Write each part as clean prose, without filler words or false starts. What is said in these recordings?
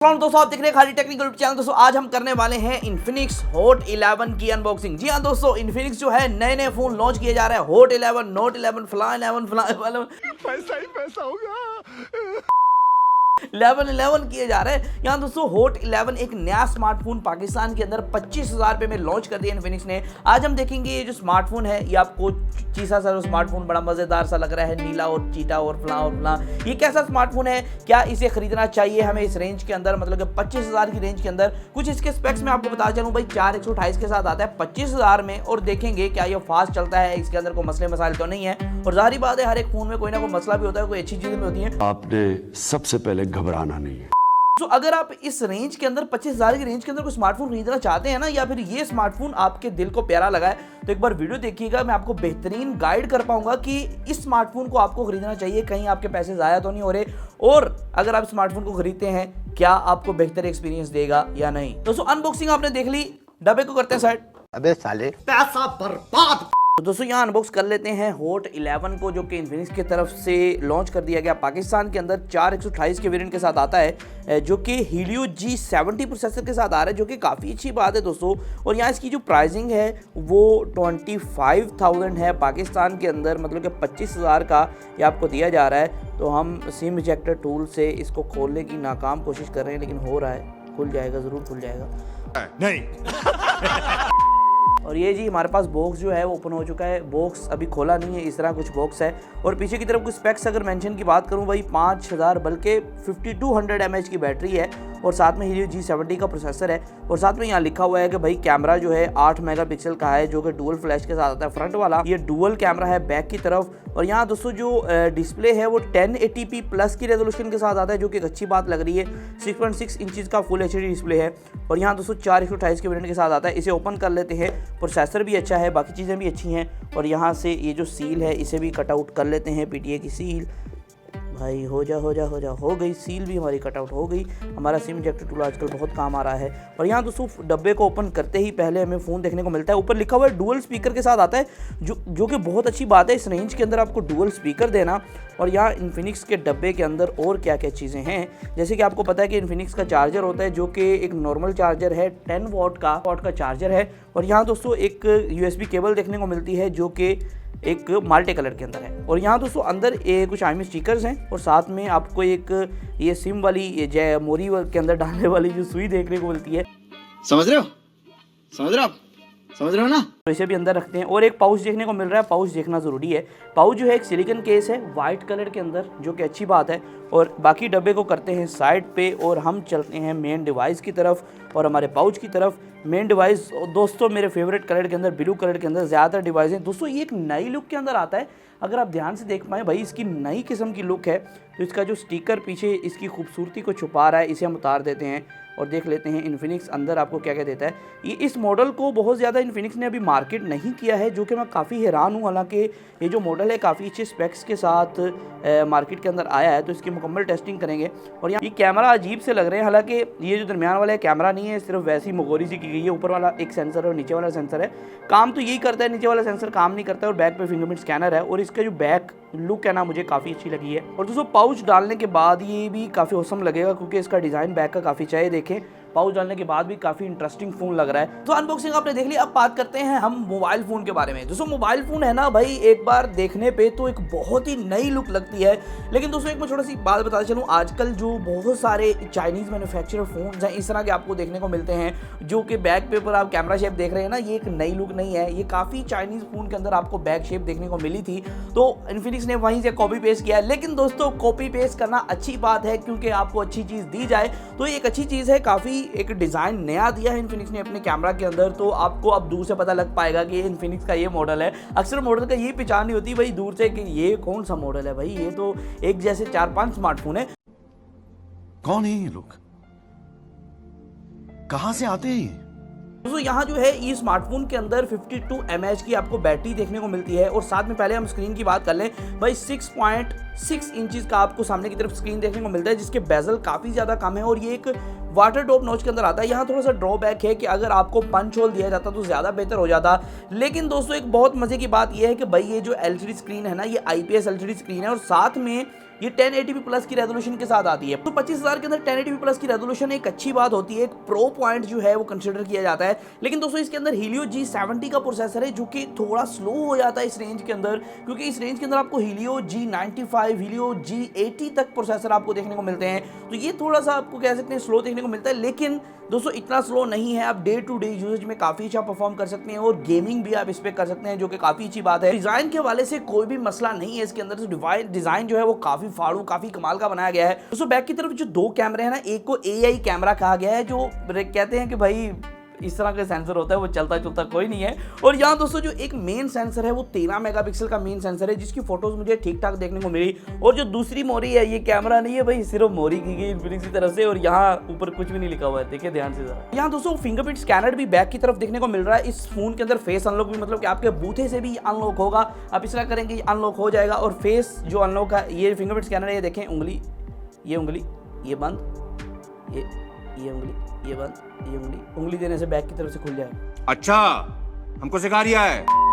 दोस्तों आप देख रहे हैं खाली टेक्निकल चैनल। दोस्तों आज हम करने वाले हैं इन्फिनिक्स हॉट 11 की अनबॉक्सिंग। जी हाँ दोस्तों, इन्फिनिक्स जो है नए नए फोन लॉन्च किए जा रहे हैं। हॉट 11, नोट 11, फला 11, फला 11, पैसा ही पैसा होगा। 11 किए जा रहे हैं। यहाँ दोस्तों हॉट 11 एक नया स्मार्टफोन पाकिस्तान के अंदर 25,000 रुपये में लॉन्च कर दिया इन्फिनिक्स ने। आज हम देखेंगे ये जो स्मार्टफोन है ये आपको चीसा सा स्मार्टफोन बड़ा मजेदार सा लग रहा है, नीला और चीटा और फला। ये कैसा स्मार्टफोन है, क्या इसे खरीदना चाहिए हमें इस रेंज के अंदर, मतलब कि 25,000 की रेंज के अंदर। कुछ इसके स्पेक्स में आपको बता चलूं भाई, 4128 के साथ आता है 25,000 में, और देखेंगे क्या ये फास्ट चलता है, इसके अंदर कोई मसले मसाइल तो नहीं है। और जाहिर बात है हर एक फोन में कोई ना कोई मसला भी होता है, कोई अच्छी चीजें भी होती हैं। आपने सबसे पहले घबराना नहीं है। तो अगर आप इस रेंज के अंदर 25,000 की रेंज के अंदर कोई स्मार्टफोन खरीदना चाहते हैं ना, या फिर ये स्मार्टफोन आपके दिल को प्यारा लगा है, तो एक बार वीडियो देखिएगा। मैं आपको बेहतरीन गाइड कर पाऊंगा कि इस स्मार्टफोन को आपको खरीदना चाहिए, कहीं आपके पैसे ज़ाया तो नहीं हो रहे, और अगर आप स्मार्टफोन को खरीदते हैं क्या आपको बेहतर एक्सपीरियंस देगा या नहीं। दोस्तों अनबॉक्सिंग आपने देख ली, डब्बे को करते हैं साइड। अबे साले पैसा बर्बाद। तो दोस्तों यहाँ अनबॉक्स कर लेते हैं हॉट 11 को, जो कि इन्फिनिक्स की तरफ से लॉन्च कर दिया गया पाकिस्तान के अंदर। 4128 के वेरिएंट के साथ आता है, जो कि हीलियो G70 प्रोसेसर के साथ आ रहा है, जो कि काफ़ी अच्छी बात है दोस्तों। और यहाँ इसकी जो प्राइसिंग है वो 25,000 है पाकिस्तान के अंदर, मतलब कि 25,000 का ये आपको दिया जा रहा है। तो हम सिम इजेक्टर टूल से इसको खोलने की नाकाम कोशिश कर रहे हैं, लेकिन हो रहा है, खुल जाएगा, ज़रूर खुल जाएगा। नहीं और ये जी हमारे पास बॉक्स जो है वो ओपन हो चुका है। बॉक्स अभी खोला नहीं है, इस तरह कुछ बॉक्स है। और पीछे की तरफ कुछ स्पेक्स अगर मेंशन की बात करूं भाई, 5,000 बल्कि 5200 mAh की बैटरी है, और साथ में हीलियो G70 का प्रोसेसर है। और साथ में यहाँ लिखा हुआ है कि भाई कैमरा जो है 8 मेगापिक्सल का है, जो कि डुअल फ्लैश के साथ आता है। फ्रंट वाला ये डुअल कैमरा है बैक की तरफ। और यहाँ दोस्तों जो डिस्प्ले है वो 1080p प्लस की रेजोल्यूशन के साथ आता है, जो कि एक अच्छी बात लग रही है। 6.6 इंचेस का फुल HD डिस्प्ले है। और यहाँ दोस्तों 4128 के वेरिएंट के साथ आता है। इसे ओपन कर लेते हैं। प्रोसेसर भी अच्छा है, बाकी चीज़ें भी अच्छी हैं। और यहाँ से ये जो सील है इसे भी कट आउट कर लेते हैं, PTA की सील। भाई हो गई सील भी हमारी कटआउट हो गई। हमारा सिम इजेक्टर टूल आजकल बहुत काम आ रहा है। और यहाँ दोस्तों डब्बे को ओपन करते ही पहले हमें फ़ोन देखने को मिलता है। ऊपर लिखा हुआ है डुअल स्पीकर के साथ आता है, जो कि बहुत अच्छी बात है इस रेंज के अंदर आपको डुअल स्पीकर देना। और यहाँ इन्फिनिक्स के डब्बे के अंदर और क्या क्या चीज़ें हैं, जैसे कि आपको पता है कि इन्फिनिक्स का चार्जर होता है, जो कि एक नॉर्मल चार्जर है, 10 वॉट का चार्जर है। और यहाँ दोस्तों एक USB केबल देखने को मिलती है, जो कि एक माल्टे कलर के अंदर है। और यहाँ दोस्तों अंदर कुछ आर्मी स्टिकर्स हैं, और साथ में आपको एक ये सिम वाली ये मोरी के अंदर डालने वाली जो सुई देखने को मिलती है। समझ रहे हो ना। तो इसे भी अंदर रखते हैं। और एक पाउच देखने को मिल रहा है, पाउच देखना ज़रूरी है। पाउच जो है एक सिलिकॉन केस है वाइट कलर के अंदर, जो कि अच्छी बात है। और बाकी डब्बे को करते हैं साइड पे, और हम चलते हैं मेन डिवाइस की तरफ और हमारे पाउच की तरफ। मेन डिवाइस दोस्तों मेरे फेवरेट कलर के अंदर, ब्लू कलर के अंदर ज़्यादातर डिवाइस हैं दोस्तों। ये एक नई लुक के अंदर आता है, अगर आप ध्यान से देख पाएँ भाई, इसकी नई किस्म की लुक है। तो इसका जो स्टिकर पीछे इसकी खूबसूरती को छुपा रहा है, इसे हम उतार देते हैं और देख लेते हैं इन्फिनिक्स अंदर आपको क्या क्या देता है। ये इस मॉडल को बहुत ज़्यादा इन्फिनिक्स ने अभी मार्केट नहीं किया है, जो कि मैं काफ़ी हैरान हूँ। हालांकि ये जो मॉडल है काफ़ी अच्छे स्पेक्स के साथ मार्केट के अंदर आया है, तो इसकी मुकम्मल टेस्टिंग करेंगे। और यहाँ ये कैमरा अजीब से लग रहे हैं, हालांकि ये जो दरमियान वाला है कैमरा नहीं है, सिर्फ वैसी मोगोरी सी की गई है। ऊपर वाला एक सेंसर है और नीचे वाला सेंसर है, काम तो यही करता है, नीचे वाला सेंसर काम नहीं करता है। और बैक पे फिंगरप्रिंट स्कैनर है। और इसका जो बैक लुक है ना, मुझे काफ़ी अच्छी लगी है। और दोस्तों पाउच डालने के बाद ये भी काफ़ी औसम लगेगा, क्योंकि इसका डिज़ाइन बैक का काफ़ी चाहिए। देखें पाउच डालने के बाद भी काफ़ी इंटरेस्टिंग फ़ोन लग रहा है। तो अनबॉक्सिंग आपने देख लिया, अब बात करते हैं हम मोबाइल फ़ोन के बारे में। दोस्तों मोबाइल फ़ोन है ना भाई, एक बार देखने पे तो एक बहुत ही नई लुक लगती है। लेकिन दोस्तों एक मैं छोटा सी बात बताता चलूँ, आजकल जो बहुत सारे चाइनीज़ मैन्युफैक्चरर फ़ोन्स हैं इस तरह के आपको देखने को मिलते हैं, जो कि बैक पे पर आप कैमरा शेप देख रहे हैं ना, ये एक नई लुक नहीं है। ये काफ़ी चाइनीज़ फ़ोन के अंदर आपको बैक शेप देखने को मिली थी, तो इन्फिनिक्स ने वहीं से कॉपी पेस्ट किया है। लेकिन दोस्तों कॉपी पेस्ट करना अच्छी बात है, क्योंकि आपको अच्छी चीज़ दी जाए तो ये एक अच्छी चीज़ है। काफ़ी एक डिज़ाइन नया दिया है इन्फिनिक्स ने अपने कैमरा के अंदर, तो आपको अब दूर से पता लग पाएगा कि ये इन्फिनिक्स का ये मॉडल है। अक्सर मॉडल का ये पहचान नहीं होती भाई दूर से कि ये कौन सा मॉडल है। भाई ये तो एक जैसे 4-5 स्मार्टफोन है। कौन है ये लोग, कहां से आते हैं? दोस्तों यहाँ जो है ये स्मार्टफोन के अंदर 52 mAh की आपको बैटरी देखने को मिलती है। और साथ में पहले हम स्क्रीन की बात कर लें भाई, 6.6 इंचेस का आपको सामने की तरफ स्क्रीन देखने को मिलता है, जिसके बेजल काफ़ी ज़्यादा कम है। और ये एक वाटर ड्रॉप नॉच के अंदर आता है। यहाँ थोड़ा सा ड्रॉबैक है कि अगर आपको पंच होल दिया जाता तो ज़्यादा बेहतर हो जाता। लेकिन दोस्तों एक बहुत मज़े की बात यह है कि भाई ये जो LCD स्क्रीन है ना, ये IPS LCD स्क्रीन है। और साथ में ये 1080p प्लस की रेजोल्यूशन के साथ आती है। तो 25,000 के अंदर 1080p प्लस की रेजोल्यूशन एक अच्छी बात होती है, एक प्रो पॉइंट जो है वो कंसिडर किया जाता है। लेकिन दोस्तों इसके अंदर Helio G70 का प्रोसेसर है जो कि थोड़ा स्लो हो जाता है इस रेंज के अंदर, क्योंकि इस रेंज के अंदर आपको Helio G95, Helio G80 तक प्रोसेसर आपको देखने को मिलते हैं। तो ये थोड़ा सा आपको कह सकते हैं स्लो देखने को मिलता है, लेकिन दोस्तों इतना स्लो नहीं है। आप डे टू डे यूजेज में काफ़ी अच्छा परफॉर्म कर सकते हैं और गेमिंग भी आप इस पर कर सकते हैं, जो कि काफ़ी अच्छी बात है। डिज़ाइन के हवाले से कोई भी मसला नहीं है इसके अंदर। तो डिज़ाइन जो है वो काफ़ी फाड़ू, काफ़ी कमाल का बनाया गया है। दोस्तों बैक की तरफ जो दो कैमरे हैं ना, एक को AI कैमरा कहा गया है, जो कहते हैं कि भाई इस तरह का सेंसर होता है, वो चलता चलता कोई नहीं है। और यहाँ दोस्तों जो एक मेन सेंसर है वो 13 मेगापिक्सल का मेन सेंसर है, जिसकी फोटोज मुझे ठीक ठाक देखने को मिली। और जो दूसरी मोरी है, ये कैमरा नहीं है भाई, सिर्फ मोरी की गई इन्फिनिक्स की तरफ से, और यहाँ ऊपर कुछ भी नहीं लिखा हुआ है, देखिए ध्यान से जरा। यहाँ दोस्तों फिंगरप्रिंट स्कैनर भी बैक की तरफ देखने को मिल रहा है। इस फोन के अंदर फेस अनलॉक भी, मतलब कि आपके बूथे से भी अनलॉक होगा। आप इस तरह करेंगे अनलॉक हो जाएगा। और फेस जो अनलॉक है, ये फिंगरप्रिंट स्कैनर है, ये देखें, उंगली, ये बंद, ये उंगली, ये बंद, ये उंगली देने से बैक की तरफ से खुल जाएगा। अच्छा, हमको सिखा रिया है।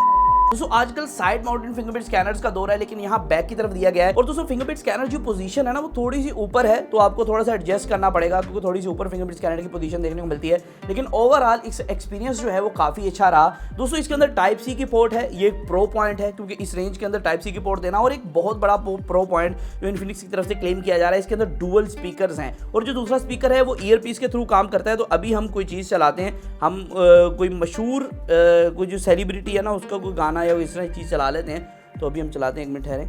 दोस्तों आजकल साइड माउंटेड फिंगरप्रिंट स्कैनर्स का दौर है, लेकिन यहाँ बैक की तरफ दिया गया है। और दोस्तों फिंगरप्रिंट स्कैनर जो पोजीशन है ना, वो थोड़ी सी ऊपर है, तो आपको थोड़ा सा एडजस्ट करना पड़ेगा, क्योंकि थोड़ी सी ऊपर फिंगरप्रिंट स्कैनर की पोजीशन देखने को मिलती है। लेकिन ओवरऑल इस एक्सपीरियंस जो है वो काफी अच्छा रहा। दोस्तों इसके अंदर टाइप सी की पोर्ट है, ये एक प्रो पॉइंट है, क्योंकि इस रेंज के अंदर टाइप सी की पोर्ट देना, और एक बहुत बड़ा प्रो पॉइंट जो इन्फिनिक्स की तरफ से क्लेम किया जा रहा है, इसके अंदर डुअल स्पीकर्स हैं। और जो दूसरा स्पीकर है वो ईयरपीस के थ्रू काम करता है। तो अभी हम कोई चीज़ चलाते हैं, हम कोई मशहूर कोई जो सेलिब्रिटी है ना, उसका कोई गाना या इस तरह चीज़ चला लेते हैं। तो अभी हम चलाते हैं, एक मिनट ठहरे।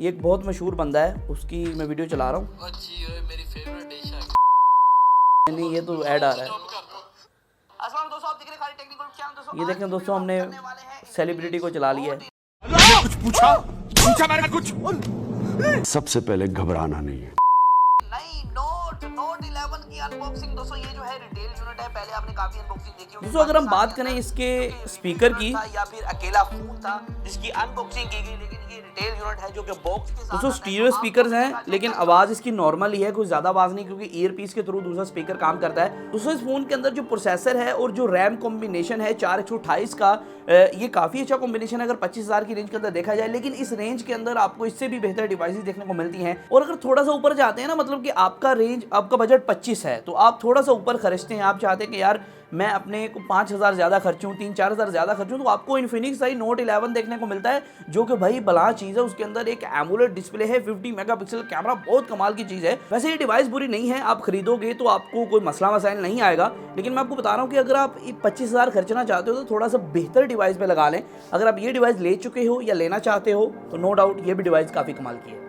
ये एक बहुत मशहूर बंदा है, उसकी मैं वीडियो चला रहा हूँ। मेरी फेवरेट डिश है। नहीं, ये तो ऐड आ रहा है। दोस्तों आप देख रहे हैं खाली टेक्निकल चैनल। दोस्तों ये देखें दोस्तों, हमने सेलिब्रिटी को चला लिया है। कुछ पूछा मैंने कुछ। सबसे पहले घबराना नहीं है। नहीं, नोट 11 की अनबॉक्सिंग। दोस्तों ये जो है रिटेल यूनिट है, पहले आपने काफी अनबॉक्सिंग देखी होगी। दोस्तों अगर हम बात करें इसके स्पीकर की, या फिर अकेला फोन था जिसकी अनबॉक्सिंग की गई, लेकिन ये रिटेल यूनिट है जो कि बॉक्स के साथ। दोस्तों स्टीरियो स्पीकर्स हैं, लेकिन आवाज़ इसकी नॉर्मल ही है, कोई ज़्यादा आवाज़ नहीं, क्योंकि ईयरपीस के थ्रू दूसरा स्पीकर काम करता है। दोस्तों इस फोन के अंदर जो प्रोसेसर है और जो रैम कॉम्बिनेशन है 4/128 का, ये काफ़ी अच्छा कॉम्बिनेशन है अगर 25,000 की रेंज के अंदर देखा जाए। लेकिन इस रेंज के अंदर आपको इससे भी बेहतर डिवाइसेस देखने को मिलती हैं। और अगर थोड़ा सा ऊपर जाते हैं ना, मतलब कि आपका रेंज, आपका बजट 25 है, तो आप थोड़ा सा ऊपर खर्चते हैं, आप चाहते हैं कि यार मैं अपने को 5,000 ज़्यादा खर्चूँ, 3-4 हज़ार ज़्यादा खर्चूँ, तो आपको इन्फिनिक्स आई नोट 11 देखने को मिलता है, जो कि भाई बला चीज़ है। उसके अंदर एक एमोलेड डिस्प्ले है, 50 मेगापिक्सल कैमरा, बहुत कमाल की चीज़ है। वैसे ये डिवाइस बुरी नहीं है, आप खरीदोगे तो आपको कोई मसला मसाइल नहीं आएगा। लेकिन मैं आपको बता रहा हूँ कि अगर आप 25,000 खर्चना चाहते हो तो थोड़ा सा बेहतर डिवाइस पे लगा लें। अगर आप ये डिवाइस ले चुके हो या लेना चाहते हो तो नो डाउट ये भी डिवाइस काफ़ी कमाल की है।